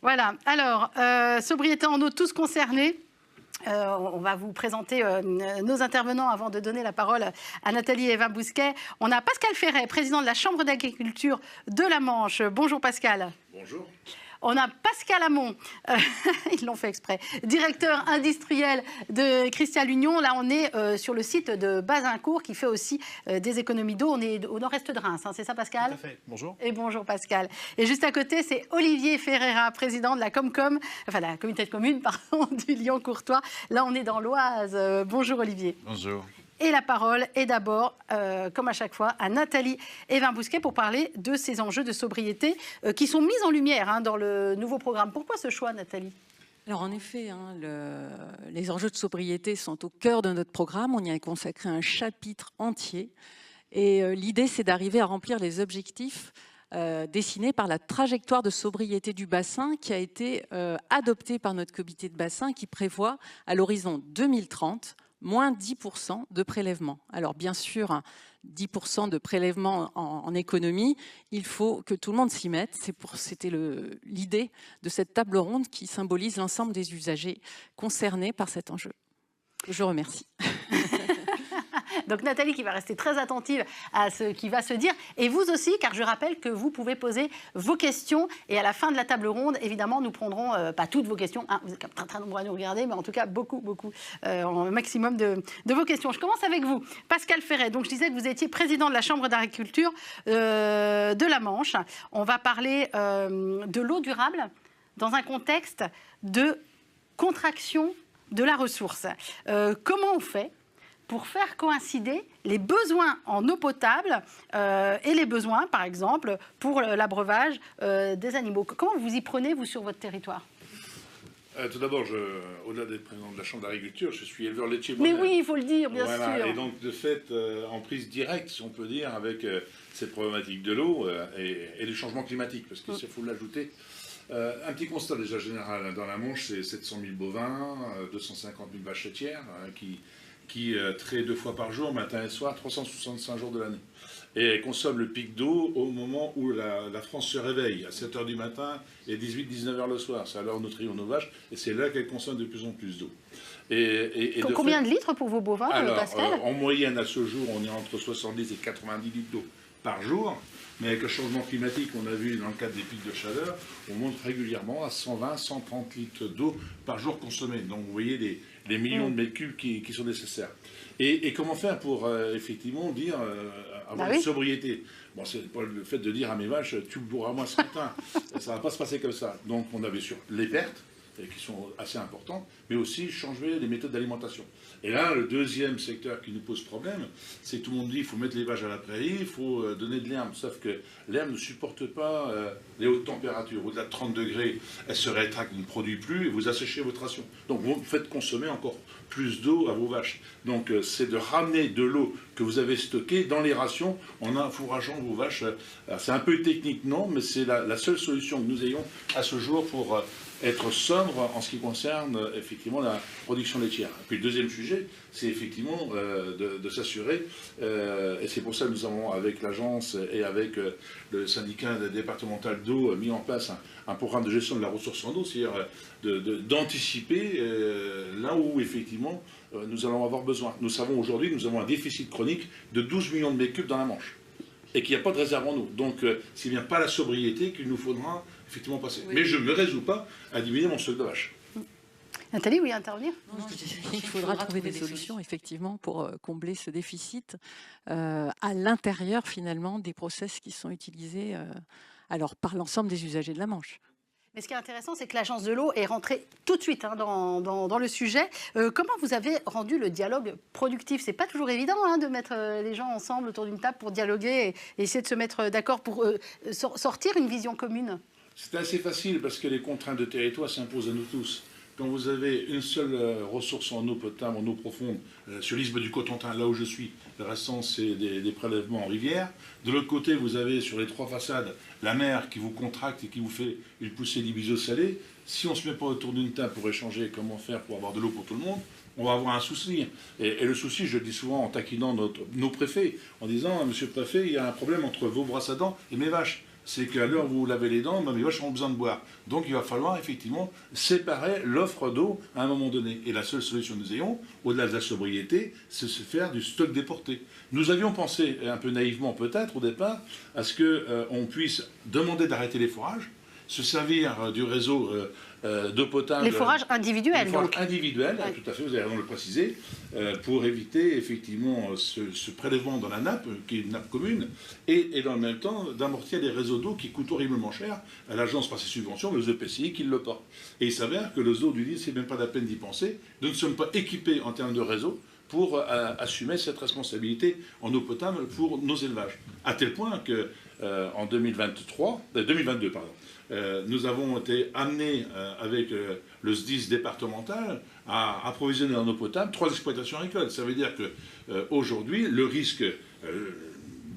Voilà, alors, sobriété en eau, tous concernés. On va vous présenter nos intervenants avant de donner la parole à Nathalie Évin-Bousquet. On a Pascal Ferret, président de la Chambre d'agriculture de la Manche. Bonjour Pascal. Bonjour. On a Pascal Hamon, ils l'ont fait exprès, directeur industriel de Cristal Union. Là, on est sur le site de Bazincourt qui fait aussi des économies d'eau. On est au nord-est de Reims, hein, c'est ça Pascal? Tout à fait, bonjour. Et bonjour Pascal. Et juste à côté, c'est Olivier Ferreira, président de la Comcom, enfin la communauté de communes, pardon, du Lyon-Courtois. Là, on est dans l'Oise. Bonjour Olivier. Bonjour. Et la parole est d'abord, comme à chaque fois, à Nathalie Évin-Bousquet pour parler de ces enjeux de sobriété qui sont mis en lumière dans le nouveau programme. Pourquoi ce choix, Nathalie? Alors en effet, les enjeux de sobriété sont au cœur de notre programme. On y a consacré un chapitre entier. Et l'idée, c'est d'arriver à remplir les objectifs dessinés par la trajectoire de sobriété du bassin qui a été adoptée par notre comité de bassin qui prévoit à l'horizon 2030 moins 10% de prélèvement. Alors bien sûr, 10% de prélèvement en économie, il faut que tout le monde s'y mette. C'était l'idée de cette table ronde qui symbolise l'ensemble des usagers concernés par cet enjeu. Je vous remercie. Donc Nathalie qui va rester très attentive à ce qui va se dire. Et vous aussi, car je rappelle que vous pouvez poser vos questions. Et à la fin de la table ronde, évidemment, nous prendrons, pas toutes vos questions, hein, vous êtes très nombreux à nous regarder, mais en tout cas beaucoup, un maximum de vos questions. Je commence avec vous, Pascal Ferret. Donc je disais que vous étiez président de la Chambre d'agriculture de la Manche. On va parler de l'eau durable dans un contexte de contraction de la ressource. Comment on fait pour faire coïncider les besoins en eau potable et les besoins, par exemple, pour l'abreuvage des animaux? Comment vous y prenez, vous, sur votre territoire? Tout d'abord, au-delà d'être président de la Chambre d'agriculture, je suis éleveur laitier. Mais oui, il faut le dire, bien voilà, sûr. Et donc, de fait, en prise directe, si on peut dire, avec cette problématique de l'eau et du changement climatique, parce qu'il faut l'ajouter. Un petit constat déjà général dans la Manche, c'est 700 000 bovins, 250 000 vaches laitières qui traient 2 fois par jour, matin et soir, 365 jours de l'année. Et consomment le pic d'eau au moment où la France se réveille, à 7 h du matin et 18-19 h le soir. C'est à l'heure où nous trions nos vaches, et c'est là qu'elles consomment de plus en plus d'eau. Combien de litres pour vos bovins, Pascal? En moyenne, à ce jour, on est entre 70 et 90 litres d'eau par jour. Mais avec le changement climatique qu'on a vu dans le cadre des pics de chaleur, on monte régulièrement à 120-130 litres d'eau par jour consommée. Donc vous voyez les millions de mètres cubes qui sont nécessaires. Et comment faire pour effectivement dire avoir une sobriété? Bon, c'est pas le fait de dire à mes vaches, tu bourras moins ce matin. Ça ne va pas se passer comme ça. Donc on a bien sûr les pertes, qui sont assez importantes, mais aussi changer les méthodes d'alimentation. Et là, le deuxième secteur qui nous pose problème, c'est que tout le monde dit qu'il faut mettre les vaches à la prairie, il faut donner de l'herbe. Sauf que l'herbe ne supporte pas les hautes températures. Au-delà de 30 degrés, elle se rétracte, ne produit plus, et vous asséchez votre ration. Donc vous faites consommer encore plus d'eau à vos vaches. Donc c'est de ramener de l'eau que vous avez stockée dans les rations en enfourrageant vos vaches. C'est un peu technique, non, mais c'est la seule solution que nous ayons à ce jour pour être sobre en ce qui concerne effectivement la production laitière. Et puis le deuxième sujet, c'est effectivement de s'assurer, et c'est pour ça que nous avons avec l'agence et avec le syndicat départemental d'eau mis en place un programme de gestion de la ressource en eau, c'est-à-dire d'anticiper là où effectivement nous allons avoir besoin. Nous savons aujourd'hui que nous avons un déficit chronique de 12 millions de mètres cubes dans la Manche et qu'il n'y a pas de réserve en eau. Donc c'est bien pas la sobriété qu'il nous faudra effectivement passer. Oui. Mais je ne me résous pas à diminuer mon stock de vaches. Nathalie, oui, intervenir? Il faudra trouver des solutions, effectivement, pour combler ce déficit à l'intérieur, finalement, des process qui sont utilisés par l'ensemble des usagers de la Manche. Mais ce qui est intéressant, c'est que l'agence de l'eau est rentrée tout de suite dans le sujet. Comment vous avez rendu le dialogue productif? C'est pas toujours évident de mettre les gens ensemble autour d'une table pour dialoguer et essayer de se mettre d'accord pour sortir une vision commune. C'est assez facile parce que les contraintes de territoire s'imposent à nous tous. Quand vous avez une seule ressource en eau potable, en eau profonde, sur l'isthme du Cotentin, là où je suis, le restant c'est des prélèvements en rivière. De l'autre côté, vous avez sur les 3 façades la mer qui vous contracte et qui vous fait une poussée d'Ibizo salée. Si on ne se met pas autour d'une table pour échanger comment faire pour avoir de l'eau pour tout le monde, on va avoir un souci. Et le souci, je le dis souvent en taquinant nos préfets, en disant « Monsieur le préfet, il y a un problème entre vos brosses à dents et mes vaches ». c'est qu'à l'heure où vous lavez les dents, même les vaches ont besoin de boire. Donc il va falloir effectivement séparer l'offre d'eau à un moment donné. Et la seule solution que nous ayons, au-delà de la sobriété, c'est se faire du stock déporté. Nous avions pensé, un peu naïvement peut-être au départ, à ce qu'on puisse demander d'arrêter les forages, se servir du réseau d'eau potable. Les forages individuels, les forages donc. individuels, Ouais. tout à fait, vous avez raison de le préciser, pour éviter effectivement ce prélèvement dans la nappe, qui est une nappe commune, et dans le même temps d'amortir les réseaux d'eau qui coûtent horriblement cher à l'agence par ses subventions, mais aux EPCI qui le portent. Et il s'avère que le zoo du Lille, c'est même pas la peine d'y penser. Nous ne sommes pas équipés en termes de réseau pour assumer cette responsabilité en eau potable pour nos élevages. À tel point que en 2022, nous avons été amenés avec le SDIS départemental à approvisionner en eau potable 3 exploitations agricoles. Ça veut dire qu'aujourd'hui, le risque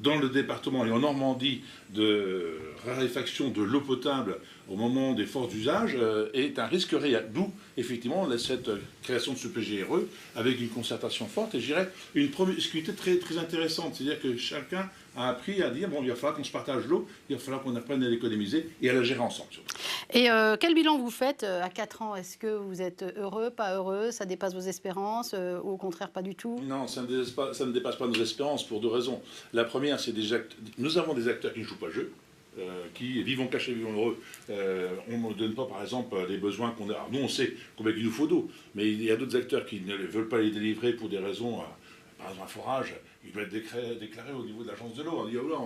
dans le département et en Normandie de raréfaction de l'eau potable au moment des forces d'usage est un risque réel. D'où, effectivement, cette création de ce PGRE avec une concertation forte et, je dirais, une promiscuité très, très intéressante. C'est-à-dire que chacun a appris à dire, bon, il va falloir qu'on se partage l'eau, il va falloir qu'on apprenne à l'économiser et à la gérer ensemble. Et quel bilan vous faites à 4 ans? Est-ce que vous êtes heureux, pas heureux? Ça dépasse vos espérances ou au contraire pas du tout? Non, ça ne dépasse pas nos espérances pour 2 raisons. La première, c'est nous avons des acteurs qui ne jouent pas le jeu. Qui vivons cachés, vivons heureux. On ne donne pas, par exemple, les besoins qu'on a. Alors, nous, on sait combien il nous faut d'eau, mais il y a d'autres acteurs qui ne veulent pas les délivrer pour des raisons, par exemple, un forage, il doit être déclaré au niveau de l'agence de l'eau. On dit, oh là,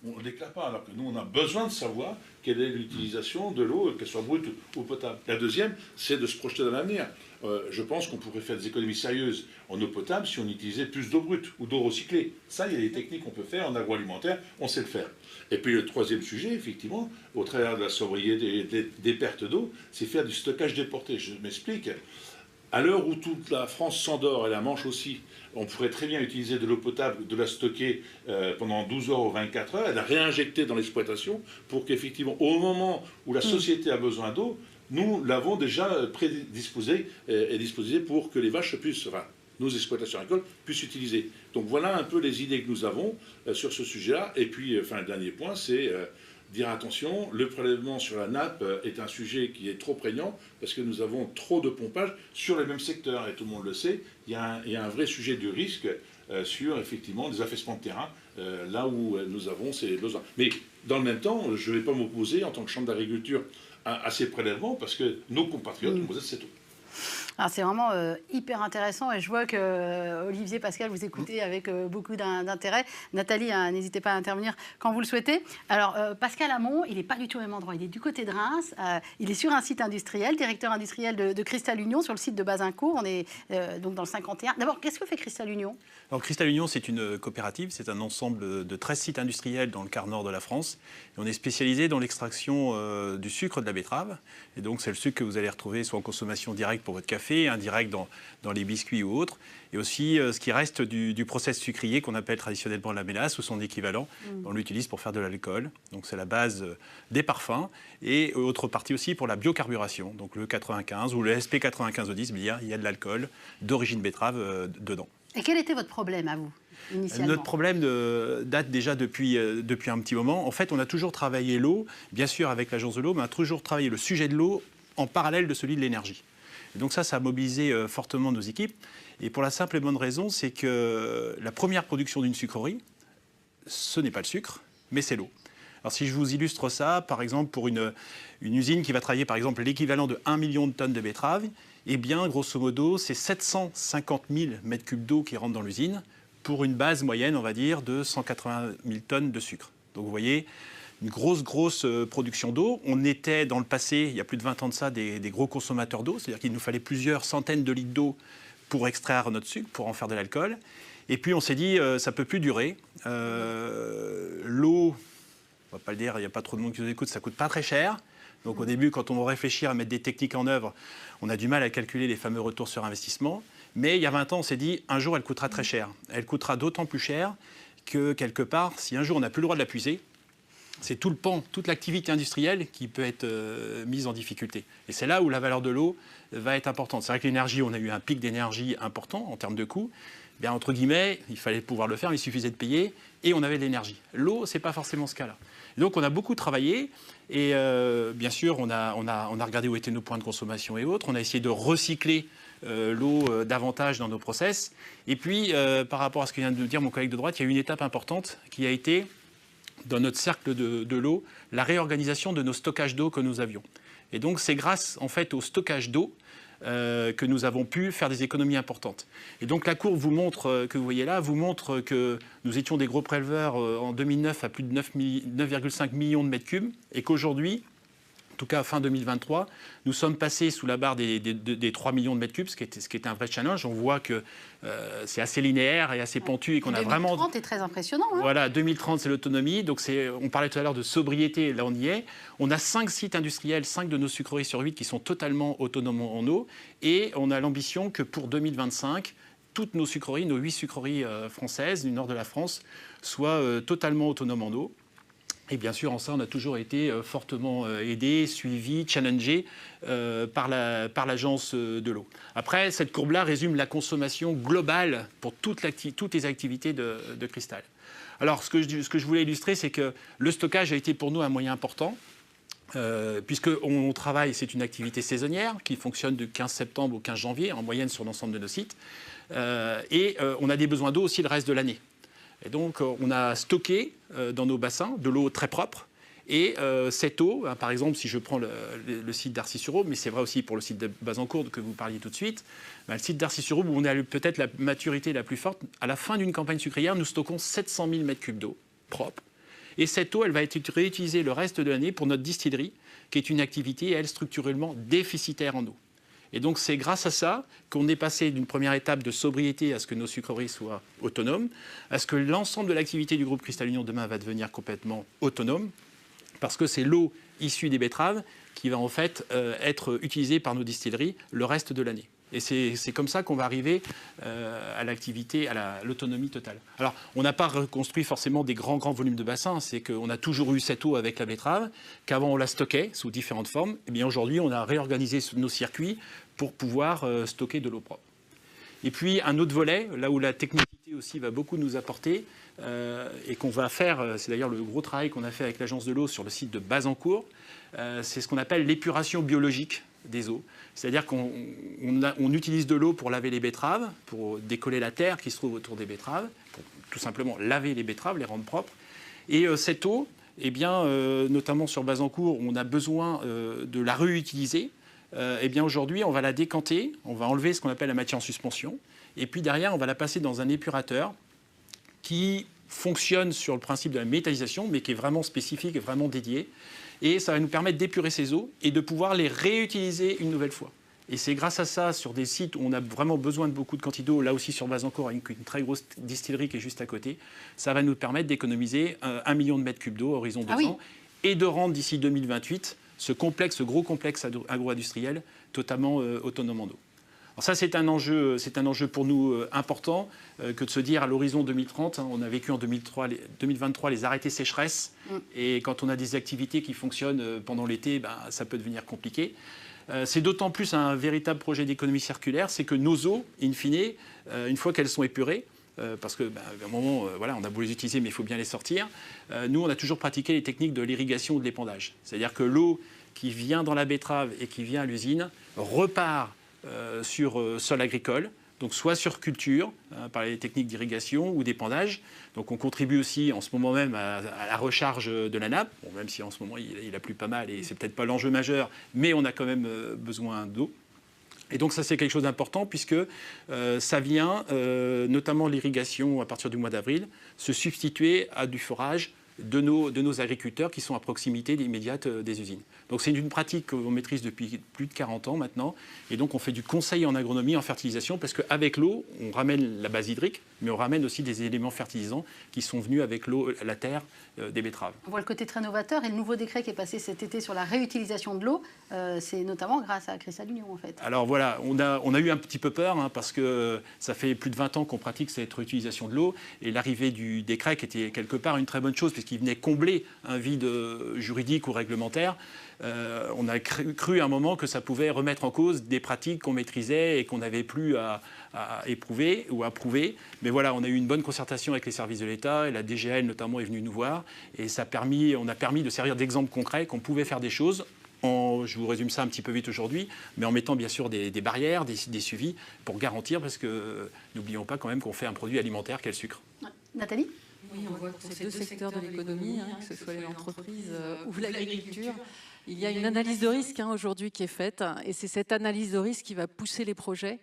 on ne déclare pas, alors que nous, on a besoin de savoir quelle est l'utilisation de l'eau, qu'elle soit brute ou potable. La deuxième, c'est de se projeter dans l'avenir. Je pense qu'on pourrait faire des économies sérieuses en eau potable si on utilisait plus d'eau brute ou d'eau recyclée. Ça, il y a des techniques qu'on peut faire en agroalimentaire, on sait le faire. Et puis le troisième sujet, effectivement, au travers de la sobriété des pertes d'eau, c'est faire du stockage déporté. Je m'explique. À l'heure où toute la France s'endort et la Manche aussi, on pourrait très bien utiliser de l'eau potable, de la stocker pendant 12 heures ou 24 heures, et la réinjecter dans l'exploitation pour qu'effectivement, au moment où la société a besoin d'eau, nous l'avons déjà prédisposé et disposé pour que les vaches puissent, enfin, nos exploitations agricoles puissent utiliser. Donc voilà un peu les idées que nous avons sur ce sujet-là. Et puis, enfin, le dernier point, c'est dire attention, le prélèvement sur la nappe est un sujet qui est trop prégnant parce que nous avons trop de pompage sur les mêmes secteurs. Et tout le monde le sait, il y a un vrai sujet de risque sur, effectivement, des affaissements de terrain, là où nous avons ces besoins. Mais dans le même temps, je ne vais pas m'opposer en tant que chambre d'agriculture à ces prélèvements parce que nos compatriotes nous possèdent cette eau. Alors c'est vraiment hyper intéressant et je vois que Olivier, Pascal, vous écoutez avec beaucoup d'intérêt. Nathalie, n'hésitez pas à intervenir quand vous le souhaitez. Alors Pascal Hamon, il n'est pas du tout au même endroit, il est du côté de Reims, il est sur un site industriel, directeur industriel de Cristal Union sur le site de Bazincourt, on est donc dans le 51. D'abord, qu'est-ce que fait Cristal Union? Alors Cristal Union, c'est une coopérative, c'est un ensemble de 13 sites industriels dans le quart nord de la France. Et on est spécialisé dans l'extraction du sucre de la betterave. Et donc c'est le sucre que vous allez retrouver soit en consommation directe pour votre café, indirect dans les biscuits ou autres. Et aussi ce qui reste du process sucrier qu'on appelle traditionnellement la mélasse ou son équivalent. On l'utilise pour faire de l'alcool. Donc c'est la base des parfums. Et autre partie aussi pour la biocarburation. Donc le 95 ou le SP 95O10, il y a de l'alcool d'origine betterave dedans. Et quel était votre problème à vous, initialement? Notre problème date déjà depuis un petit moment. En fait, on a toujours travaillé l'eau, bien sûr avec l'agence de l'eau, mais on a toujours travaillé le sujet de l'eau en parallèle de celui de l'énergie. Et donc ça a mobilisé fortement nos équipes. Et pour la simple et bonne raison, c'est que la première production d'une sucrerie, ce n'est pas le sucre, mais c'est l'eau. Alors si je vous illustre ça, par exemple, pour une usine qui va travailler par exemple l'équivalent de 1 million de tonnes de betteraves, eh bien, grosso modo, c'est 750 000 mètres cubes d'eau qui rentrent dans l'usine pour une base moyenne, on va dire, de 180 000 tonnes de sucre. Donc vous voyez, une grosse production d'eau. On était dans le passé, il y a plus de 20 ans de ça, des gros consommateurs d'eau, c'est-à-dire qu'il nous fallait plusieurs centaines de litres d'eau pour extraire notre sucre, pour en faire de l'alcool. Et puis on s'est dit, ça ne peut plus durer. L'eau, on ne va pas le dire, il n'y a pas trop de monde qui nous écoute, ça ne coûte pas très cher. Donc au début, quand on va réfléchir à mettre des techniques en œuvre, on a du mal à calculer les fameux retours sur investissement. Mais il y a 20 ans, on s'est dit, un jour, elle coûtera très cher. Elle coûtera d'autant plus cher que, quelque part, si un jour on n'a plus le droit de la puiser, c'est tout le pan, toute l'activité industrielle qui peut être mise en difficulté. Et c'est là où la valeur de l'eau va être importante. C'est vrai que l'énergie, on a eu un pic d'énergie important en termes de coûts. Bien, entre guillemets, il fallait pouvoir le faire, mais il suffisait de payer et on avait de l'énergie. L'eau, ce n'est pas forcément ce cas-là. Et donc, on a beaucoup travaillé et bien sûr, on a regardé où étaient nos points de consommation et autres. On a essayé de recycler l'eau davantage dans nos process. Et puis, par rapport à ce que vient de dire mon collègue de droite, il y a une étape importante qui a été, dans notre cercle de l'eau, la réorganisation de nos stockages d'eau que nous avions. Et donc, c'est grâce, en fait, au stockage d'eau que nous avons pu faire des économies importantes. Et donc la courbe vous montre, que vous voyez là, vous montre que nous étions des gros préleveurs en 2009 à plus de 9,5 millions de mètres cubes et qu'aujourd'hui, en tout cas fin 2023, nous sommes passés sous la barre des 3 millions de mètres cubes, ce qui était un vrai challenge. On voit que c'est assez linéaire et assez pentu et qu'on a vraiment... 2030 est très impressionnant. Hein. Voilà, 2030, c'est l'autonomie. Donc on parlait tout à l'heure de sobriété, là on y est. On a 5 sites industriels, 5 de nos sucreries sur 8 qui sont totalement autonomes en eau. Et on a l'ambition que pour 2025, toutes nos sucreries, nos 8 sucreries françaises du nord de la France, soient totalement autonomes en eau. Et bien sûr, en ça, on a toujours été fortement aidés, suivis, challengés par l'agence de l'eau. Après, cette courbe-là résume la consommation globale pour toutes les activités de Cristal. Alors, ce que je voulais illustrer, c'est que le stockage a été pour nous un moyen important, puisqu'on travaille, c'est une activité saisonnière qui fonctionne du 15 septembre au 15 janvier, en moyenne sur l'ensemble de nos sites. Et on a des besoins d'eau aussi le reste de l'année. Et donc, on a stocké dans nos bassins de l'eau très propre. Et cette eau, par exemple, si je prends le site d'Arcis-sur-Aube, mais c'est vrai aussi pour le site de Bazancourt que vous parliez tout de suite, le site d'Arcis-sur-Aube, où on a peut-être la maturité la plus forte, à la fin d'une campagne sucrière, nous stockons 700 000 m3 d'eau propre. Et cette eau, elle va être réutilisée le reste de l'année pour notre distillerie, qui est une activité, elle, structurellement déficitaire en eau. Et donc, c'est grâce à ça qu'on est passé d'une première étape de sobriété à ce que nos sucreries soient autonomes, à ce que l'ensemble de l'activité du groupe Cristal Union demain va devenir complètement autonome, parce que c'est l'eau issue des betteraves qui va en fait être utilisée par nos distilleries le reste de l'année. Et c'est comme ça qu'on va arriver à l'activité, à l'autonomie totale. Alors, on n'a pas reconstruit forcément des grands volumes de bassins. C'est qu'on a toujours eu cette eau avec la betterave, qu'avant on la stockait sous différentes formes. Et bien aujourd'hui, on a réorganisé nos circuits pour pouvoir stocker de l'eau propre. Et puis, un autre volet, là où la technicité aussi va beaucoup nous apporter, et qu'on va faire, c'est d'ailleurs le gros travail qu'on a fait avec l'Agence de l'eau sur le site de Bazancourt, c'est ce qu'on appelle l'épuration biologique des eaux. C'est-à-dire qu'on utilise de l'eau pour laver les betteraves, pour décoller la terre qui se trouve autour des betteraves, pour tout simplement laver les betteraves, les rendre propres. Et cette eau, eh bien, notamment sur Bazancourt, on a besoin de la réutiliser. Eh bien, aujourd'hui, on va la décanter, on va enlever ce qu'on appelle la matière en suspension, et puis derrière, on va la passer dans un épurateur qui fonctionne sur le principe de la métallisation, mais qui est vraiment spécifique et vraiment dédié. Et ça va nous permettre d'épurer ces eaux et de pouvoir les réutiliser une nouvelle fois. Et c'est grâce à ça, sur des sites où on a vraiment besoin de beaucoup de quantité d'eau, là aussi sur Bazancourt, avec une très grosse distillerie qui est juste à côté, ça va nous permettre d'économiser 1 million de mètres cubes d'eau à horizon 2 ans et de rendre d'ici 2028 ce gros complexe agro-industriel totalement autonome en eau. Alors ça, c'est un enjeu pour nous important que de se dire à l'horizon 2030, on a vécu en 2023 les arrêtés sécheresse, et quand on a des activités qui fonctionnent pendant l'été, ça peut devenir compliqué. C'est d'autant plus un véritable projet d'économie circulaire, c'est que nos eaux, in fine, une fois qu'elles sont épurées, parce qu'à un moment, voilà, on a beau les utiliser, mais il faut bien les sortir. Nous, on a toujours pratiqué les techniques de l'irrigation ou de l'épandage. C'est-à-dire que l'eau qui vient dans la betterave et qui vient à l'usine repart sur sol agricole, donc soit sur culture, par les techniques d'irrigation ou d'épandage. Donc on contribue aussi en ce moment même à la recharge de la nappe, bon, même si en ce moment il a plu pas mal et c'est peut-être pas l'enjeu majeur, mais on a quand même besoin d'eau. Et donc ça, c'est quelque chose d'important puisque ça vient, notamment l'irrigation à partir du mois d'avril, se substituer à du forage de nos agriculteurs qui sont à proximité immédiate des usines. Donc c'est une pratique qu'on maîtrise depuis plus de 40 ans maintenant. Et donc on fait du conseil en agronomie, en fertilisation, parce qu'avec l'eau, on ramène la base hydrique, mais on ramène aussi des éléments fertilisants qui sont venus avec l'eau, la terre des betteraves. On voit le côté très novateur et le nouveau décret qui est passé cet été sur la réutilisation de l'eau, c'est notamment grâce à Cristal Union en fait. Alors voilà, on a eu un petit peu peur parce que ça fait plus de 20 ans qu'on pratique cette réutilisation de l'eau et l'arrivée du décret qui était quelque part une très bonne chose puisqu'il venait combler un vide juridique ou réglementaire. On a cru à un moment que ça pouvait remettre en cause des pratiques qu'on maîtrisait et qu'on n'avait plus à éprouver ou à prouver. Mais voilà, on a eu une bonne concertation avec les services de l'État et la DGL notamment est venue nous voir et on a permis de servir d'exemple concret qu'on pouvait faire des choses. Je vous résume ça un petit peu vite aujourd'hui, mais en mettant bien sûr des barrières, des suivis pour garantir, parce que n'oublions pas quand même qu'on fait un produit alimentaire qu'est le sucre. Ouais. Nathalie ? Oui, on voit que pour ces deux secteurs de l'économie, que ce soit l'entreprise ou l'agriculture, il y a une analyse de risque aujourd'hui qui est faite, et c'est cette analyse de risque qui va pousser les projets.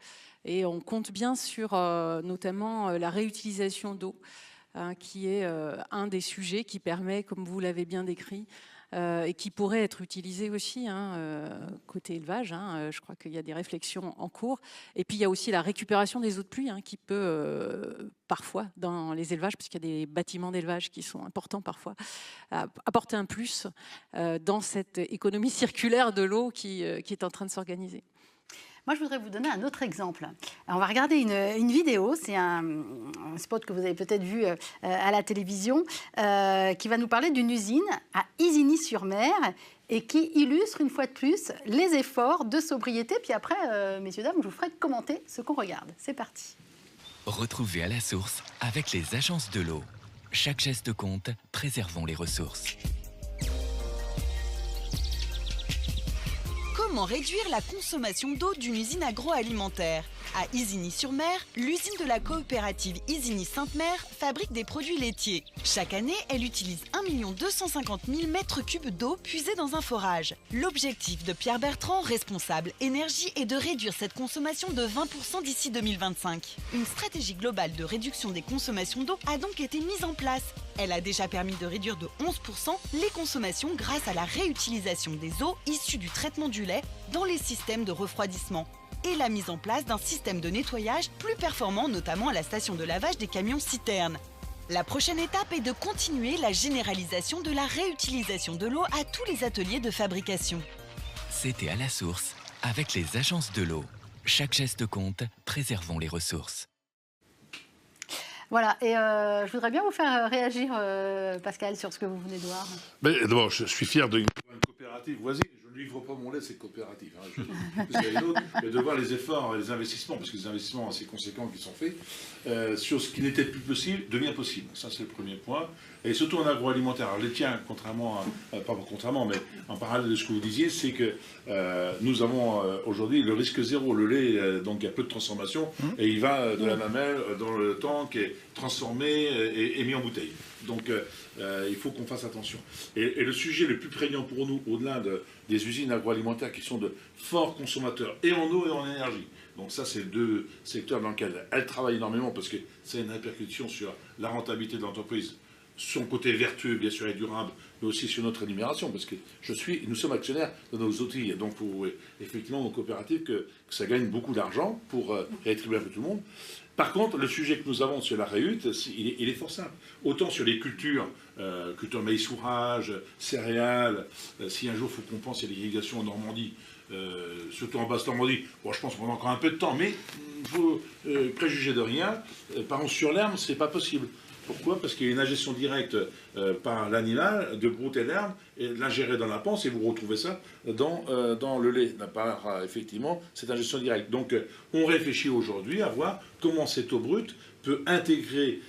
Et on compte bien sur notamment la réutilisation d'eau, qui est un des sujets qui permet, comme vous l'avez bien décrit, et qui pourrait être utilisé aussi côté élevage. Je crois qu'il y a des réflexions en cours. Et puis il y a aussi la récupération des eaux de pluie qui peut parfois dans les élevages, puisqu'il y a des bâtiments d'élevage qui sont importants parfois, apporter un plus dans cette économie circulaire de l'eau qui est en train de s'organiser. Moi, je voudrais vous donner un autre exemple. Alors, on va regarder une vidéo, c'est un spot que vous avez peut-être vu à la télévision, qui va nous parler d'une usine à Isigny-sur-Mer et qui illustre une fois de plus les efforts de sobriété. Puis après, messieurs, dames, je vous ferai commenter ce qu'on regarde. C'est parti. Retrouvez à la source avec les agences de l'eau. Chaque geste compte, préservons les ressources. Comment réduire la consommation d'eau d'une usine agroalimentaire ? À Isigny-sur-Mer, l'usine de la coopérative Isigny-Sainte-Mère fabrique des produits laitiers. Chaque année, elle utilise 1 250 000 m3 d'eau puisée dans un forage. L'objectif de Pierre Bertrand, responsable énergie, est de réduire cette consommation de 20% d'ici 2025. Une stratégie globale de réduction des consommations d'eau a donc été mise en place. Elle a déjà permis de réduire de 11% les consommations grâce à la réutilisation des eaux issues du traitement du lait dans les systèmes de refroidissement et la mise en place d'un système de nettoyage plus performant, notamment à la station de lavage des camions-citernes. La prochaine étape est de continuer la généralisation de la réutilisation de l'eau à tous les ateliers de fabrication. C'était à la source avec les agences de l'eau. Chaque geste compte, préservons les ressources. Voilà, et je voudrais bien vous faire réagir, Pascal, sur ce que vous venez de voir. D'abord, je suis fier d'une coopérative voisine. Je ne livre pas mon lait, c'est coopérative. Mais de voir les efforts et les investissements, parce que les investissements assez conséquents qui sont faits, sur ce qui n'était plus possible, devient possible. Ça, c'est le premier point. Et surtout en agroalimentaire. Alors, les tiens, mais en parallèle de ce que vous disiez, c'est que nous avons aujourd'hui le risque zéro. Le lait, donc il y a peu de transformation, et il va de la mamelle dans le tank, est transformé et mis en bouteille. Donc il faut qu'on fasse attention. Et le sujet le plus prégnant pour nous, au-delà des usines agroalimentaires qui sont de forts consommateurs, et en eau et en énergie. Donc ça, c'est deux secteurs dans lesquels elles travaillent énormément, parce que ça a une répercussion sur la rentabilité de l'entreprise, son côté vertueux, bien sûr, et durable, mais aussi sur notre rémunération, parce que nous sommes actionnaires de nos outils. Et donc, pour effectivement, nos coopératives, que ça gagne beaucoup d'argent pour rétribuer un peu tout le monde. Par contre, le sujet que nous avons sur la réhute, il est fort simple. Autant sur les cultures, culture maïs fourrage, céréales, si un jour il faut qu'on pense à l'irrigation en Normandie, surtout en Basse-Normandie, bon, je pense qu'on a encore un peu de temps, mais il faut préjuger de rien. Par contre, sur l'herbe, c'est pas possible. Pourquoi ? Parce qu'il y a une ingestion directe par l'animal de brouter l'herbe et de l'ingérer dans la panse, et vous retrouvez ça dans le lait, par effectivement cette ingestion directe. Donc on réfléchit aujourd'hui à voir comment cette eau brute peut intégrer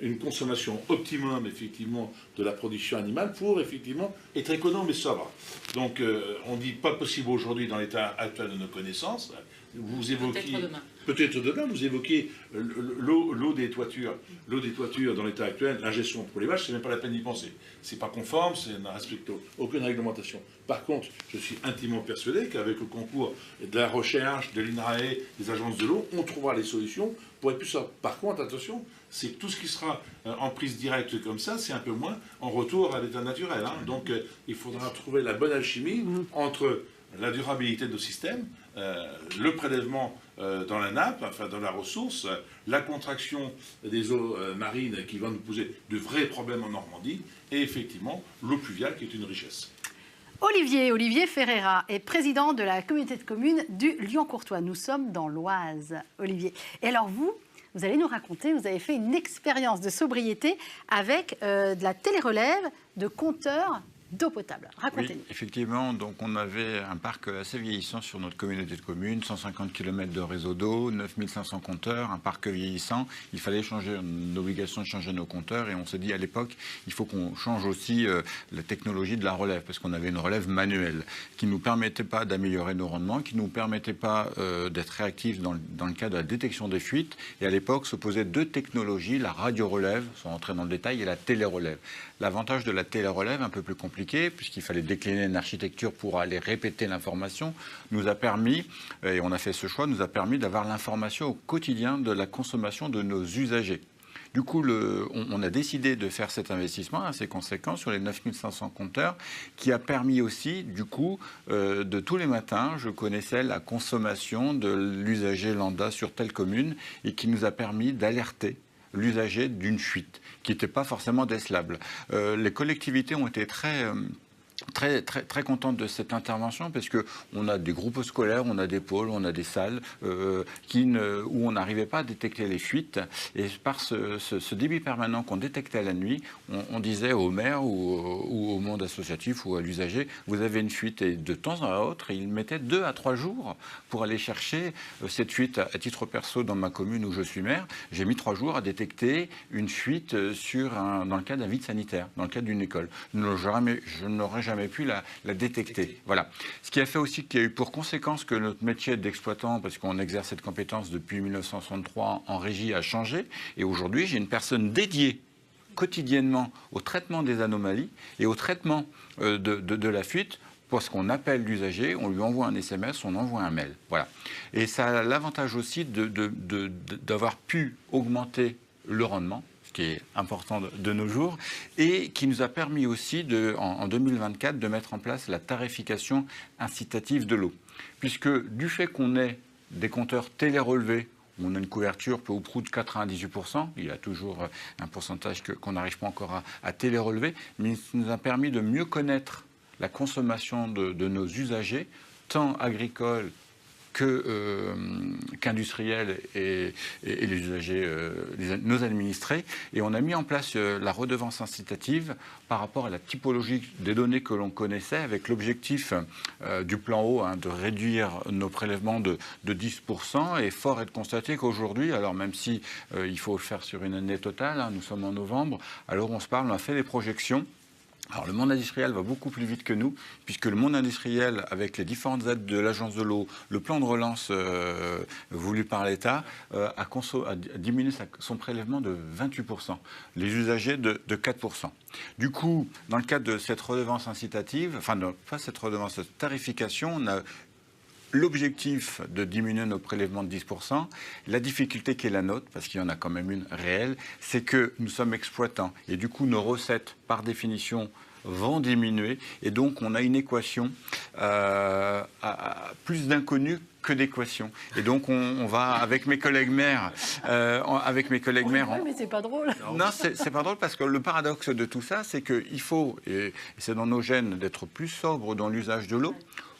une consommation optimum effectivement de la production animale pour effectivement être économe et sobre. Donc on dit pas possible aujourd'hui dans l'état actuel de nos connaissances. Vous évoquiez, peut-être demain, vous évoquez l'eau des toitures. L'eau des toitures dans l'état actuel, l'ingestion pour les vaches, c'est même pas la peine d'y penser. C'est pas conforme, ça ne respecte aucune réglementation. Par contre, je suis intimement persuadé qu'avec le concours de la recherche, de l'INRAE, des agences de l'eau, on trouvera les solutions pour être plus sobre. Par contre, attention, c'est que tout ce qui sera en prise directe comme ça, c'est un peu moins en retour à l'état naturel. Donc, il faudra trouver la bonne alchimie entre la durabilité de nos systèmes, le prélèvement dans la nappe, enfin dans la ressource, la contraction des eaux marines qui va nous poser de vrais problèmes en Normandie, et effectivement l'eau pluviale qui est une richesse. Olivier Ferreira est président de la communauté de communes du Lion-Courtois. Nous sommes dans l'Oise, Olivier. Et alors vous allez nous raconter, vous avez fait une expérience de sobriété avec de la télérelève de compteurs d'eau potable. Racontez-nous. Oui, effectivement, donc on avait un parc assez vieillissant sur notre communauté de communes, 150 km de réseau d'eau, 9500 compteurs, un parc vieillissant. Il fallait changer, une obligation de changer nos compteurs, et on s'est dit à l'époque, il faut qu'on change aussi la technologie de la relève, parce qu'on avait une relève manuelle qui ne nous permettait pas d'améliorer nos rendements, qui ne nous permettait pas d'être réactifs dans le cas de la détection des fuites. Et à l'époque, s'opposaient deux technologies, la radio-relève, sans rentrer dans le détail, et la télé-relève. L'avantage de la télé-relève, un peu plus compliqué, puisqu'il fallait décliner une architecture pour aller répéter l'information, nous a permis, et on a fait ce choix, nous a permis d'avoir l'information au quotidien de la consommation de nos usagers. Du coup, on a décidé de faire cet investissement assez conséquent sur les 9500 compteurs, qui a permis aussi, du coup, de tous les matins, je connaissais la consommation de l'usager lambda sur telle commune, et qui nous a permis d'alerter l'usager d'une fuite qui n'était pas forcément décelable. Les collectivités ont été très contente de cette intervention, parce qu'on a des groupes scolaires, on a des pôles, on a des salles où on n'arrivait pas à détecter les fuites. Et par ce débit permanent qu'on détectait la nuit, on disait au maire ou au monde associatif ou à l'usager, vous avez une fuite. Et de temps à autre, il mettait 2 à 3 jours pour aller chercher cette fuite. À titre perso, dans ma commune où je suis maire, j'ai mis 3 jours à détecter une fuite dans le cadre d'un vide sanitaire, dans le cadre d'une école. Je n'aurais jamais pu la détecter. Voilà. Ce qui a fait aussi qu'il y a eu pour conséquence que notre métier d'exploitant, parce qu'on exerce cette compétence depuis 1963 en régie, a changé. Et aujourd'hui, j'ai une personne dédiée quotidiennement au traitement des anomalies et au traitement de la fuite. Parce qu'on appelle l'usager, on lui envoie un SMS, on envoie un mail. Voilà. Et ça a l'avantage aussi d'avoir pu augmenter le rendement, qui est important de nos jours, et qui nous a permis aussi, en 2024, de mettre en place la tarification incitative de l'eau. Puisque du fait qu'on ait des compteurs télérelevés, où on a une couverture peu ou prou de 98%, il y a toujours un pourcentage qu'on n'arrive pas encore à télérelever, mais ça nous a permis de mieux connaître la consommation de nos usagers, tant agricoles qu'industriels et les usagers, nos administrés. Et on a mis en place la redevance incitative par rapport à la typologie des données que l'on connaissait, avec l'objectif du plan eau, de réduire nos prélèvements de 10%. Et fort est de constater qu'aujourd'hui, alors même si il faut le faire sur une année totale, nous sommes en novembre, alors on se parle, on a fait des projections. Alors le monde industriel va beaucoup plus vite que nous, puisque le monde industriel, avec les différentes aides de l'Agence de l'eau, le plan de relance voulu par l'État, a diminué son prélèvement de 28%, les usagers de 4%. Du coup, dans le cadre de cette redevance incitative, enfin non, pas cette redevance, cette tarification, on a l'objectif de diminuer nos prélèvements de 10%, la difficulté qui est la nôtre, parce qu'il y en a quand même une réelle, c'est que nous sommes exploitants. Et du coup, nos recettes, par définition, vont diminuer. Et donc, on a une équation à plus d'inconnus que d'équations. Et donc, on va, avec mes collègues maires... mais c'est pas drôle. Non, c'est pas drôle, parce que le paradoxe de tout ça, c'est qu'il faut, et c'est dans nos gènes, d'être plus sobre dans l'usage de l'eau.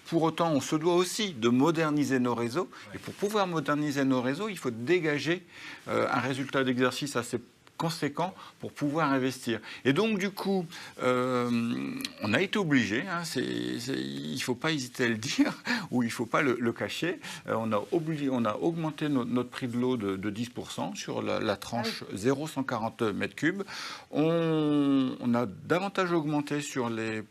Pour autant, on se doit aussi de moderniser nos réseaux. Et pour pouvoir moderniser nos réseaux, il faut dégager un résultat d'exercice assez conséquent pour pouvoir investir. Et donc, du coup, on a été obligé, il ne faut pas hésiter à le dire, ou il ne faut pas le cacher, on a augmenté notre prix de l'eau de 10% sur la tranche 0,140 m3. On a davantage augmenté sur les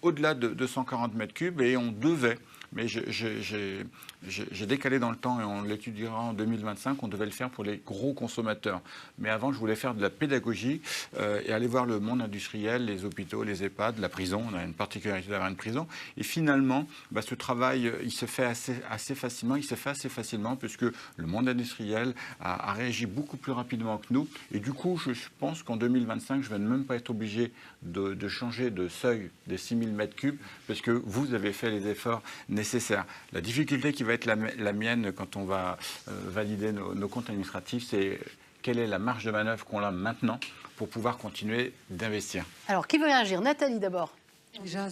au-delà de 140 m3, et on devait, mais j'ai décalé dans le temps et on l'étudiera en 2025, on devait le faire pour les gros consommateurs. Mais avant, je voulais faire de la pédagogie et aller voir le monde industriel, les hôpitaux, les EHPAD, la prison. On a une particularité d'avoir une prison. Et finalement, ce travail, il se fait assez facilement. Il se fait assez facilement puisque le monde industriel a réagi beaucoup plus rapidement que nous. Et du coup, je pense qu'en 2025, je ne vais même pas être obligé de changer de seuil des 6000 m3 parce que vous avez fait les efforts nécessaires nécessaire. La difficulté qui va être la mienne quand on va valider nos comptes administratifs, c'est quelle est la marge de manœuvre qu'on a maintenant pour pouvoir continuer d'investir. Alors, qui veut réagir? Nathalie, d'abord. Déjà,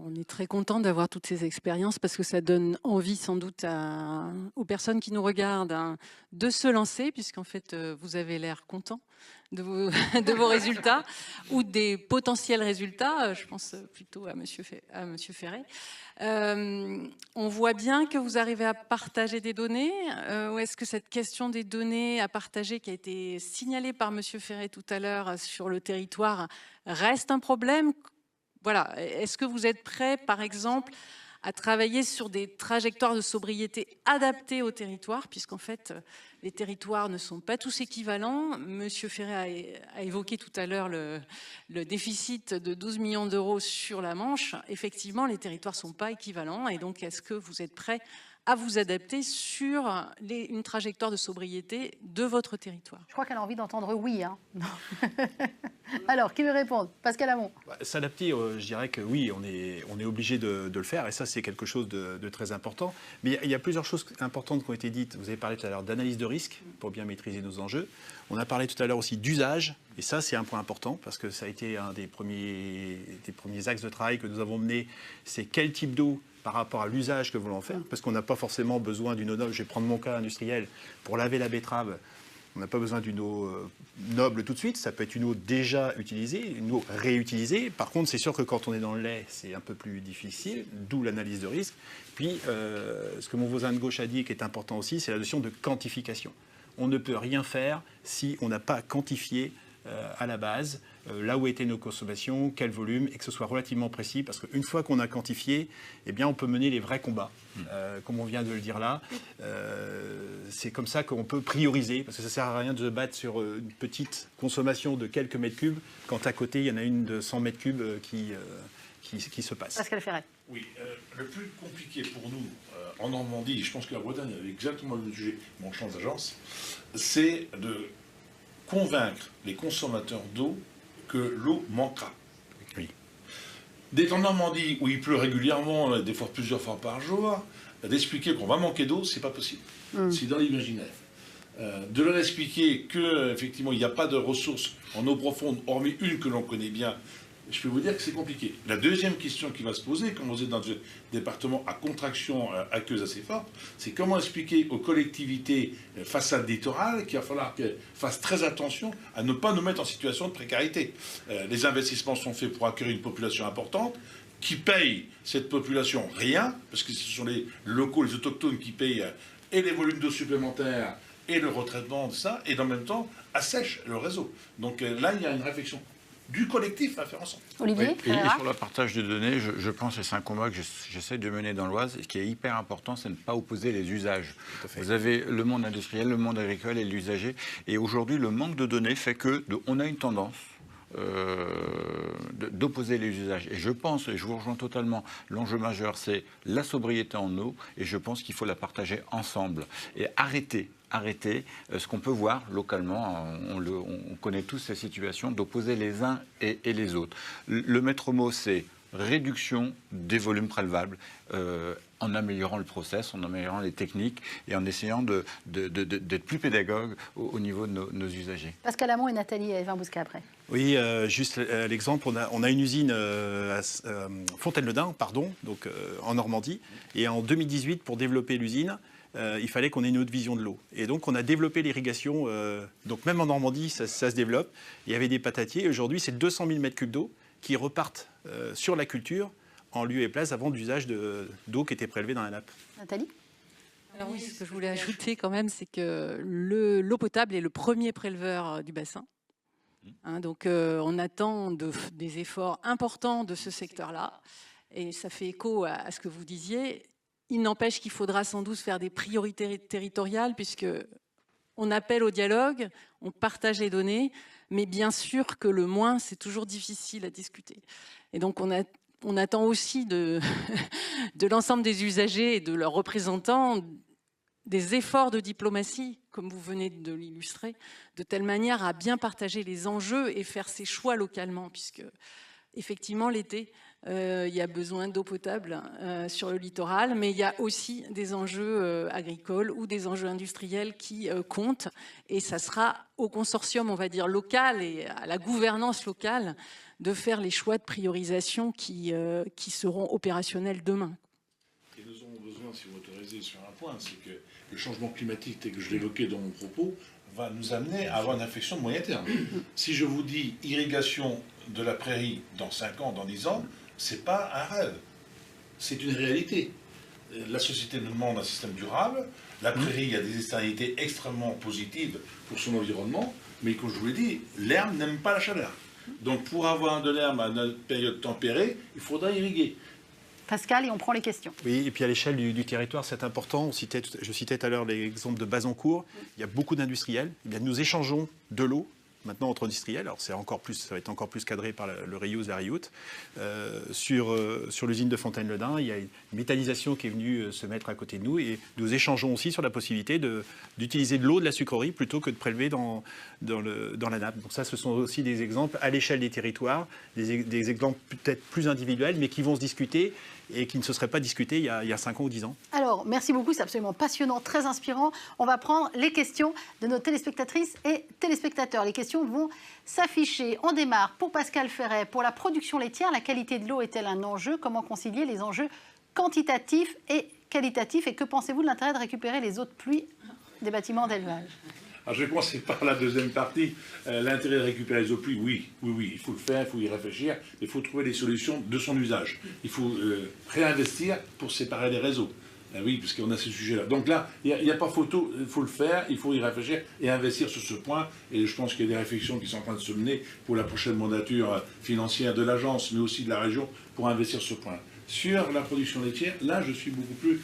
on est très content d'avoir toutes ces expériences parce que ça donne envie sans doute aux personnes qui nous regardent de se lancer, puisqu'en fait, vous avez l'air content de vos résultats ou des potentiels résultats. Je pense plutôt à Monsieur Ferré. On voit bien que vous arrivez à partager des données. Ou est-ce que cette question des données à partager qui a été signalée par Monsieur Ferré tout à l'heure sur le territoire reste un problème? Voilà. Est-ce que vous êtes prêt, par exemple, à travailler sur des trajectoires de sobriété adaptées au territoire, puisqu'en fait, les territoires ne sont pas tous équivalents. Monsieur Ferré a évoqué tout à l'heure le déficit de 12 millions d'euros sur la Manche. Effectivement, les territoires ne sont pas équivalents. Et donc, est-ce que vous êtes prêt à vous adapter sur une trajectoire de sobriété de votre territoire? Je crois qu'elle a envie d'entendre oui. Hein. Alors, qui veut répondre? Pascal Hamon. S'adapter, je dirais que oui, on est obligé de le faire, et ça, c'est quelque chose de très important. Mais il y a plusieurs choses importantes qui ont été dites. Vous avez parlé tout à l'heure d'analyse de risque pour bien maîtriser nos enjeux. On a parlé tout à l'heure aussi d'usage, et ça, c'est un point important, parce que ça a été un des premiers axes de travail que nous avons menés. C'est quel type d'eau par rapport à l'usage que nous voulons faire, parce qu'on n'a pas forcément besoin d'une eau noble. Je vais prendre mon cas industriel. Pour laver la betterave, on n'a pas besoin d'une eau noble tout de suite. Ça peut être une eau déjà utilisée, une eau réutilisée. Par contre, c'est sûr que quand on est dans le lait, c'est un peu plus difficile, d'où l'analyse de risque. Puis, ce que mon voisin de gauche a dit, qui est important aussi, c'est la notion de quantification. On ne peut rien faire si on n'a pas quantifié à la base là où étaient nos consommations, quel volume, et que ce soit relativement précis, parce qu'une fois qu'on a quantifié, eh bien, on peut mener les vrais combats, comme on vient de le dire là. C'est comme ça qu'on peut prioriser, parce que ça ne sert à rien de se battre sur une petite consommation de quelques mètres cubes, quand à côté, il y en a une de 100 mètres cubes qui se passe. Pascal Ferré. Oui, le plus compliqué pour nous, en Normandie, je pense que la Bretagne avait exactement le même sujet, mon champ d'agence, c'est de convaincre les consommateurs d'eau que l'eau manquera. Oui. D'être en Normandie, où il pleut régulièrement, des fois plusieurs fois par jour, d'expliquer qu'on va manquer d'eau, c'est pas possible. C'est dans l'imaginaire. De leur expliquer qu'effectivement, il n'y a pas de ressources en eau profonde, hormis une que l'on connaît bien, je peux vous dire que c'est compliqué. La deuxième question qui va se poser, quand vous êtes dans un département à contraction aqueuse assez forte, c'est comment expliquer aux collectivités façade littorale qu'il va falloir qu'elles fassent très attention à ne pas nous mettre en situation de précarité. Les investissements sont faits pour accueillir une population importante, qui paye cette population rien, parce que ce sont les locaux, les autochtones qui payent et les volumes d'eau supplémentaires et le retraitement de ça, et en même temps assèchent le réseau. Donc là, il y a une réflexion du collectif à faire ensemble. Olivier, et sur le partage de données, je pense, et c'est un combat que j'essaie de mener dans l'Oise, et ce qui est hyper important, c'est de ne pas opposer les usages. Vous avez le monde industriel, le monde agricole et l'usager, et aujourd'hui, le manque de données fait qu'on a une tendance d'opposer les usages. Et je pense, et je vous rejoins totalement, l'enjeu majeur, c'est la sobriété en eau, et je pense qu'il faut la partager ensemble. Et arrêter ce qu'on peut voir localement, on connaît tous ces situations, d'opposer les uns et les autres. Le maître mot, c'est réduction des volumes prélevables, en améliorant le process, en améliorant les techniques et en essayant d'être plus pédagogue au niveau de nos usagers. Pascal Hamon et Nathalie Evin-Bousquet après. Oui, juste l'exemple, on a une usine à Fontaine-le-Dain, donc en Normandie, et en 2018, pour développer l'usine, il fallait qu'on ait une autre vision de l'eau. Et donc, on a développé l'irrigation. Donc, même en Normandie, ça se développe. Il y avait des patatiers. Aujourd'hui, c'est 200 000 mètres cubes d'eau qui repartent sur la culture en lieu et place avant d'usage d'eau qui était prélevée dans la nappe. Nathalie? Alors oui, ce que je voulais ajouter quand même, c'est que l'eau potable est le premier préleveur du bassin. Donc, on attend des efforts importants de ce secteur-là. Et ça fait écho à ce que vous disiez. Il n'empêche qu'il faudra sans doute faire des priorités territoriales, puisque on appelle au dialogue, on partage les données, mais bien sûr que le moins, c'est toujours difficile à discuter. Et donc, on attend aussi de l'ensemble des usagers et de leurs représentants des efforts de diplomatie, comme vous venez de l'illustrer, de telle manière à bien partager les enjeux et faire ses choix localement, puisque effectivement, l'été, il y a besoin d'eau potable sur le littoral, mais il y a aussi des enjeux agricoles ou des enjeux industriels qui comptent. Et ça sera au consortium, on va dire, local et à la gouvernance locale de faire les choix de priorisation qui seront opérationnels demain. Et nous avons besoin, si vous m'autorisez, sur un point, c'est que le changement climatique, tel que je l'évoquais dans mon propos, va nous amener à avoir une réflexion de moyen terme. Si je vous dis irrigation de la prairie dans 5 ans, dans 10 ans, ce n'est pas un rêve, c'est une réalité. La société nous demande un système durable, la prairie a des externalités extrêmement positives pour son environnement, mais comme je vous l'ai dit, l'herbe n'aime pas la chaleur. Donc pour avoir de l'herbe à une période tempérée, il faudra irriguer. Pascal, et on prend les questions. Oui, et puis à l'échelle du territoire, c'est important. Je citais tout à l'heure l'exemple de Bazancourt. Il y a beaucoup d'industriels. Eh bien, nous échangeons de l'eau maintenant entre industriels. Alors ça va être encore plus cadré par le reuse, la reuse. Sur l'usine de Fontaine-le-Dain, il y a une méthanisation qui est venue se mettre à côté de nous, et nous échangeons aussi sur la possibilité d'utiliser de l'eau de la sucrerie plutôt que de prélever dans la nappe. Donc ça, ce sont aussi des exemples à l'échelle des territoires, des exemples peut-être plus individuels, mais qui vont se discuter et qui ne se seraient pas discutés il y a 5 ans ou 10 ans. Alors, merci beaucoup, c'est absolument passionnant, très inspirant. On va prendre les questions de nos téléspectatrices et téléspectateurs. Les questions vont s'afficher. On démarre pour Pascal Ferret. Pour la production laitière, la qualité de l'eau est-elle un enjeu? Comment concilier les enjeux quantitatifs et qualitatifs? Et que pensez-vous de l'intérêt de récupérer les eaux de pluie des bâtiments d'élevage? Alors je vais commencer par la deuxième partie. L'intérêt de récupérer les eaux de pluie, oui, il faut le faire, il faut y réfléchir, il faut trouver des solutions de son usage. Il faut réinvestir pour séparer les réseaux. Oui, parce qu'on a ce sujet-là. Donc là, il n'y a pas photo, il faut le faire, il faut y réfléchir et investir sur ce point. Et je pense qu'il y a des réflexions qui sont en train de se mener pour la prochaine mandature financière de l'agence, mais aussi de la région, pour investir sur ce point. Sur la production laitière, là, je suis beaucoup plus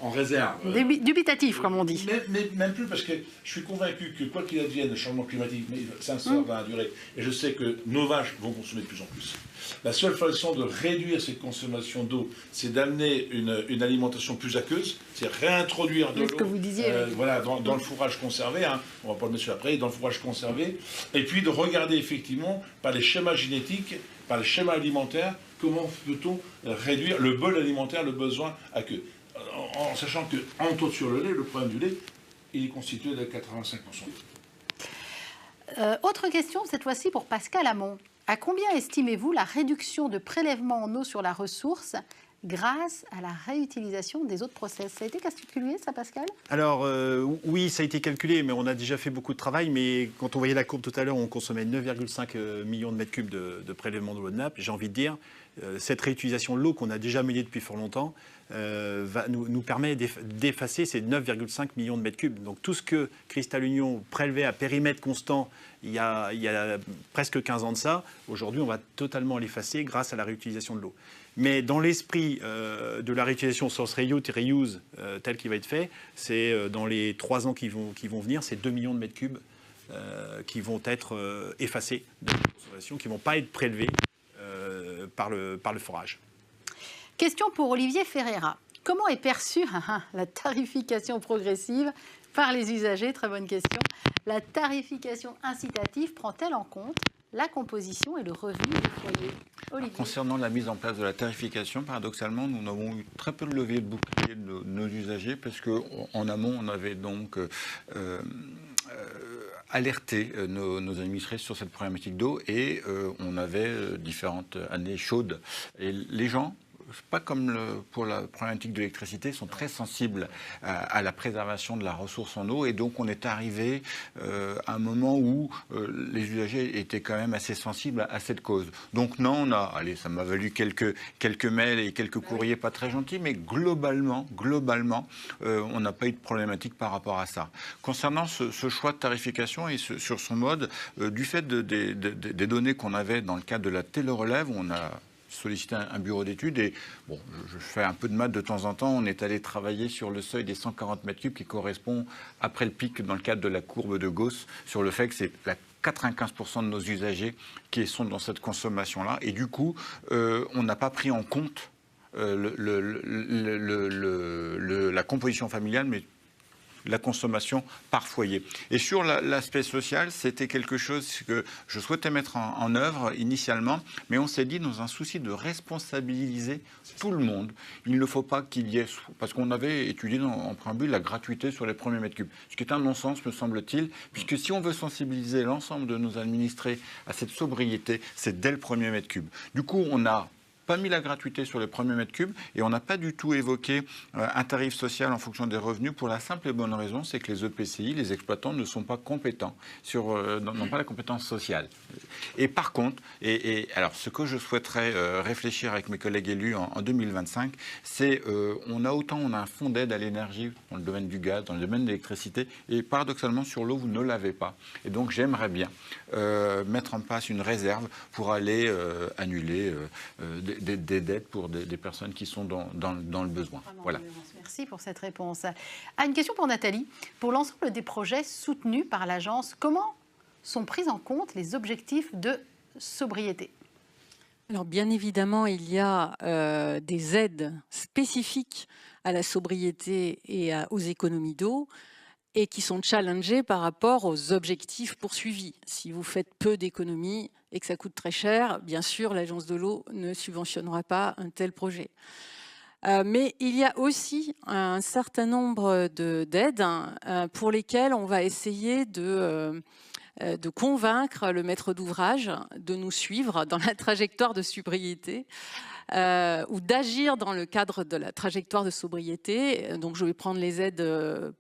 en réserve. Dubitatif, comme on dit. Mais même plus, parce que je suis convaincu que quoi qu'il advienne, le changement climatique s'insère dans la durée. Et je sais que nos vaches vont consommer de plus en plus. La seule façon de réduire cette consommation d'eau, c'est d'amener une alimentation plus aqueuse, c'est réintroduire de l'eau. Ce que vous disiez. Voilà, dans le fourrage conservé, hein, on va pas le mettre sur après, dans le fourrage conservé, et puis de regarder effectivement par les schémas génétiques, par les schémas alimentaires, comment peut-on réduire le bol alimentaire, le besoin aqueux. En sachant que, entre autres sur le lait, le problème du lait, il est constitué de 85%. Autre question, cette fois-ci pour Pascal Hamon. À combien estimez-vous la réduction de prélèvement en eau sur la ressource grâce à la réutilisation des autres process? Ça a été calculé, ça, Pascal? Alors, oui, ça a été calculé, mais on a déjà fait beaucoup de travail. Mais quand on voyait la courbe tout à l'heure, on consommait 9,5 millions de mètres cubes de prélèvement de l'eau de nappe. J'ai envie de dire, cette réutilisation de l'eau qu'on a déjà menée depuis fort longtemps nous permet d'effacer ces 9,5 millions de mètres cubes. Donc tout ce que Cristal Union prélevait à périmètre constant il y a presque 15 ans de ça, aujourd'hui on va totalement l'effacer grâce à la réutilisation de l'eau. Mais dans l'esprit de la réutilisation source reuse tel qu'il va être fait, c'est dans les 3 ans qui vont venir, c'est 2 millions de mètres cubes qui vont être effacés de la consommation, qui ne vont pas être prélevés par le forage. Question pour Olivier Ferreira. Comment est perçue la tarification progressive par les usagers? Très bonne question. La tarification incitative prend-elle en compte la composition et le revenu du foyer? Olivier. Concernant la mise en place de la tarification, paradoxalement, nous avons eu très peu de levée de bouclier de nos usagers parce qu'en amont, on avait donc alerté nos administrés sur cette problématique d'eau et on avait différentes années chaudes. Et les gens, pas comme pour la problématique de l'électricité, sont très sensibles à la préservation de la ressource en eau. Et donc, on est arrivé à un moment où les usagers étaient quand même assez sensibles à cette cause. Donc, non, ça m'a valu quelques mails et quelques courriers pas très gentils, mais globalement, on n'a pas eu de problématique par rapport à ça. Concernant ce choix de tarification et sur son mode, du fait des données qu'on avait dans le cadre de la télérelève, on a sollicité un bureau d'études et bon, je fais un peu de maths de temps en temps, on est allé travailler sur le seuil des 140 mètres cubes qui correspond après le pic dans le cadre de la courbe de Gauss sur le fait que c'est 95% de nos usagers qui sont dans cette consommation-là et du coup, on n'a pas pris en compte la composition familiale, mais la consommation par foyer. Et sur l'aspect social, c'était quelque chose que je souhaitais mettre en œuvre initialement, mais on s'est dit dans un souci de responsabiliser tout le monde, il ne faut pas qu'il y ait, parce qu'on avait étudié en préambule la gratuité sur les premiers mètres cubes, ce qui est un non-sens me semble-t-il, puisque si on veut sensibiliser l'ensemble de nos administrés à cette sobriété, c'est dès le premier mètre cube. Du coup, on n'a pas mis la gratuité sur les premiers mètres cubes et on n'a pas du tout évoqué un tarif social en fonction des revenus pour la simple et bonne raison, c'est que les EPCI, les exploitants, ne sont pas compétents, n'ont pas la compétence sociale. Et par contre, alors ce que je souhaiterais réfléchir avec mes collègues élus en 2025, c'est on a un fonds d'aide à l'énergie dans le domaine du gaz, dans le domaine de l'électricité, et paradoxalement sur l'eau, vous ne l'avez pas. Et donc j'aimerais bien mettre en place une réserve pour aller annuler des dettes pour des personnes qui sont dans le besoin. Voilà. Merci pour cette réponse. Une question pour Nathalie. Pour l'ensemble des projets soutenus par l'agence, comment sont pris en compte les objectifs de sobriété? Alors bien évidemment, il y a des aides spécifiques à la sobriété et aux économies d'eau, et qui sont challengées par rapport aux objectifs poursuivis. Si vous faites peu d'économies et que ça coûte très cher, bien sûr, l'agence de l'eau ne subventionnera pas un tel projet. Mais il y a aussi un certain nombre d'aides pour lesquelles on va essayer de convaincre le maître d'ouvrage de nous suivre dans la trajectoire de sobriété ou d'agir dans le cadre de la trajectoire de sobriété. Donc je vais prendre les aides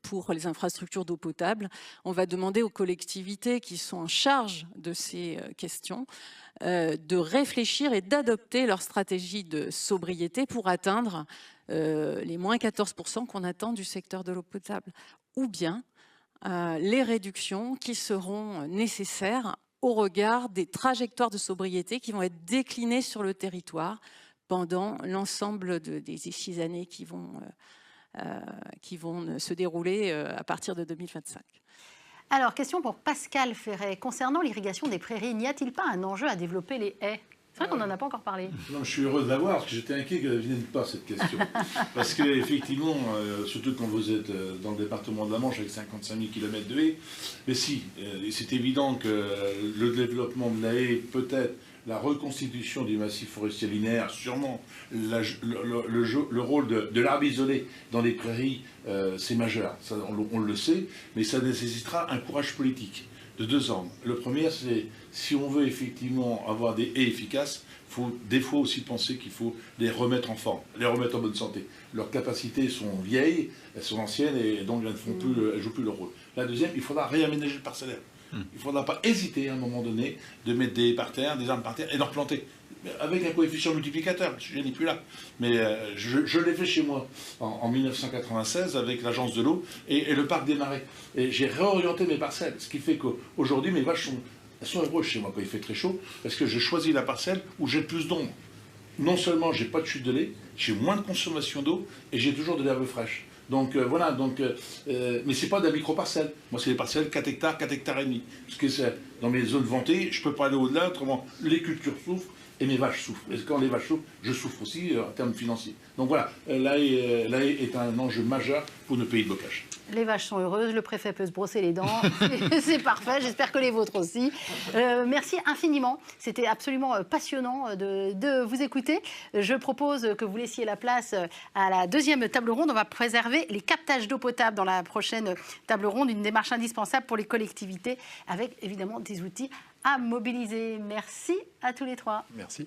pour les infrastructures d'eau potable. On va demander aux collectivités qui sont en charge de ces questions de réfléchir et d'adopter leur stratégie de sobriété pour atteindre les moins 14% qu'on attend du secteur de l'eau potable. Ou bien les réductions qui seront nécessaires au regard des trajectoires de sobriété qui vont être déclinées sur le territoire pendant l'ensemble des 6 années qui vont se dérouler à partir de 2025. Alors, question pour Pascal Ferret. Concernant l'irrigation des prairies, n'y a-t-il pas un enjeu à développer les haies? C'est vrai qu'on n'en a pas encore parlé. Non, je suis heureux de l'avoir, parce que j'étais inquiet qu'elle ne vienne pas, cette question. Parce qu'effectivement, surtout quand vous êtes dans le département de la Manche avec 55 000 km de haies, mais si, c'est évident que le développement de la haie, peut-être la reconstitution du massif forestier linéaire, sûrement le rôle de l'arbre isolé dans les prairies, c'est majeur, ça, on le sait, mais ça nécessitera un courage politique de 2 ordres. Le premier, c'est si on veut effectivement avoir des haies efficaces, il faut des fois aussi penser qu'il faut les remettre en forme, les remettre en bonne santé. Leurs capacités sont vieilles, elles sont anciennes et donc elles ne jouent plus leur rôle. La deuxième, il faudra réaménager le parcellaire. Il ne faudra pas hésiter à un moment donné de mettre des haies par terre, des arbres par terre et d'en replanter. Avec un coefficient multiplicateur, le sujet n'est plus là. Mais je l'ai fait chez moi en 1996 avec l'agence de l'eau et le parc des marais. Et j'ai réorienté mes parcelles, ce qui fait qu'aujourd'hui mes vaches sont heureuses chez moi quand il fait très chaud, parce que je choisis la parcelle où j'ai plus d'ombre. Non seulement j'ai pas de chute de lait, j'ai moins de consommation d'eau et j'ai toujours de l'herbe fraîche. Donc voilà, mais c'est pas de la micro-parcelle. Moi, c'est des parcelles 4 hectares, 4 hectares et demi. Parce que dans mes zones vantées, je peux pas aller au-delà, autrement les cultures souffrent et mes vaches souffrent. Et quand les vaches souffrent, je souffre aussi en termes financiers. Donc voilà, la haie est un enjeu majeur pour nos pays de bocage. Les vaches sont heureuses, le préfet peut se brosser les dents, c'est parfait, j'espère que les vôtres aussi. Merci infiniment, c'était absolument passionnant de vous écouter. Je propose que vous laissiez la place à la deuxième table ronde. On va préserver les captages d'eau potable dans la prochaine table ronde, une démarche indispensable pour les collectivités, avec évidemment des outils à mobiliser. Merci à tous les 3. Merci.